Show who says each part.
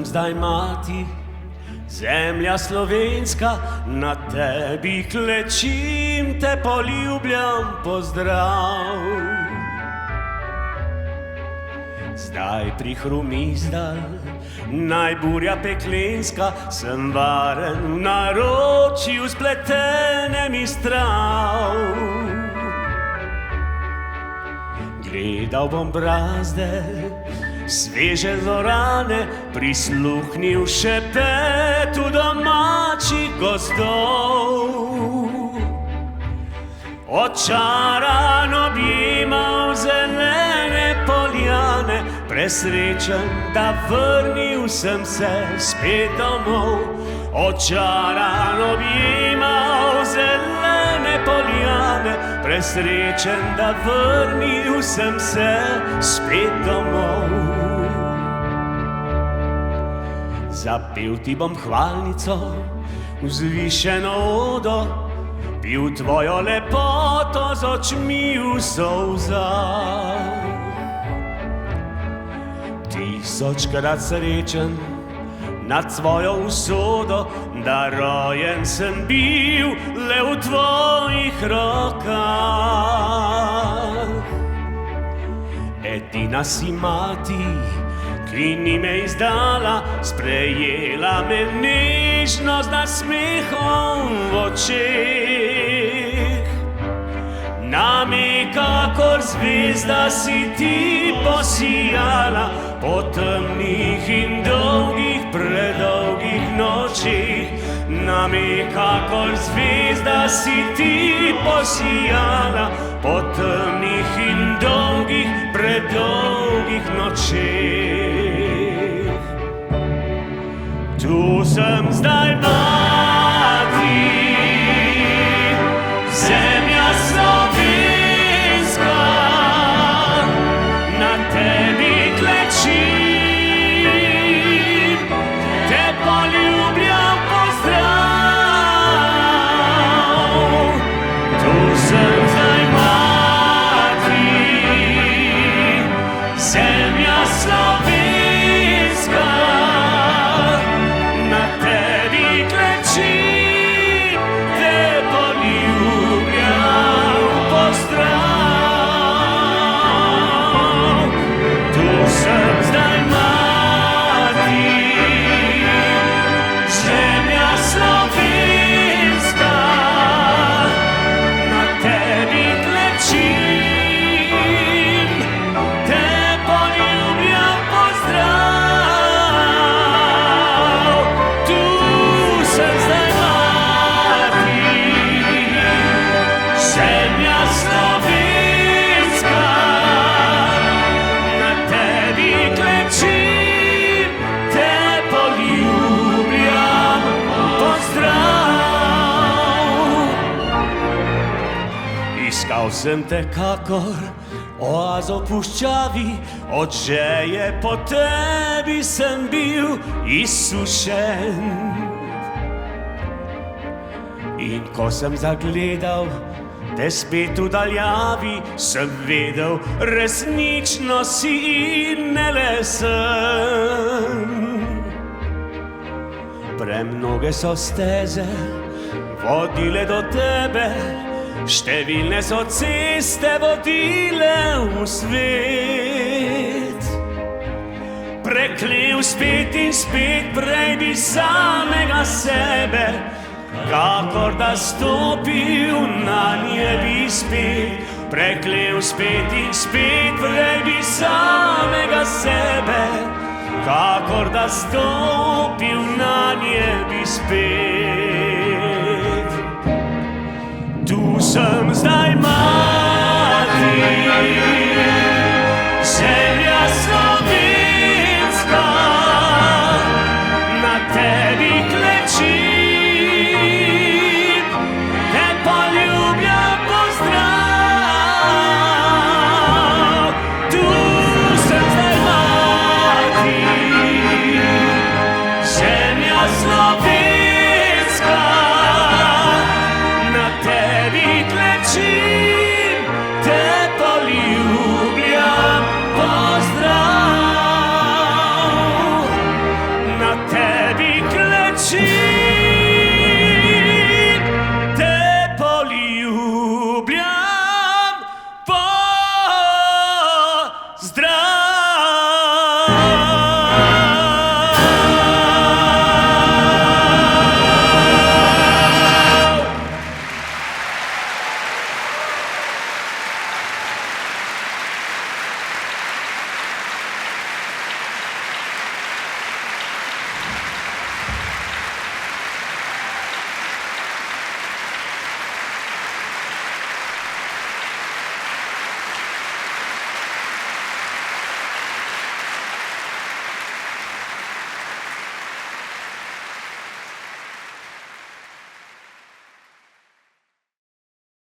Speaker 1: zdaj mati, zemlja slovenska, na tebi klečim, te poljubljam, pozdrav. Zdaj prihrumi zdaj, najburja peklenska, sem varen v naročju spletenem iz trav. Gledal bom brazde, sveže zorane, prisluhnil šepetu domačih gozdov. Očaran objemal zelene poljane, presrečen, da vrnil sem se spet domov. Očaran objemal zelene poljane, presrečen, da vrnil sem se spet domov. Zapel ti bom hvalnico, vzvišeno odo, pil tvojo lepoto z očmi v solzah. Tisočkrat srečen nad svojo usodo, da rojen sem bil le v tvojih rokah. Edina si mati, ki ni me izdala, sprejela me nežno z nasmehom v očeh. Name kakor zvezda si ti posijala, po temnih in dolgih, predolgih nočeh. Name kakor zvezda si ti posijala, po temnih in dolgih, predolgih nočeh. Tu sem zdaj mati, zemlja slovenska, na tebi klečim, te poljubljam, pozdrav. Tu sem zdaj mati, zemlja slovenska, na tebi klečim, te poljubljam, pozdrav. Tu sem zdaj mati, zemlja slovenska, na tebi klečim, te poljubljam, pozdrav. Tu sem zdaj mati, zemlja slovenska, na tebi klečim, te poljubljam, pozdrav. Iskal sem te kakor oazo v puščavi, od žeje po tebi sem bil izsušen. In ko sem zagledal te spet v daljavi, sem vedel, resnično si in ne le sen. Premnoge so steze vodile do tebe, številne so ceste vodile v svet. Preklel spet in spet, prej bi samega sebe, kakor da stopil na nebi spet. Preklel spet in spet, prej bi samega sebe, kakor da stopil na nebi spet. Tu sem zdaj mati,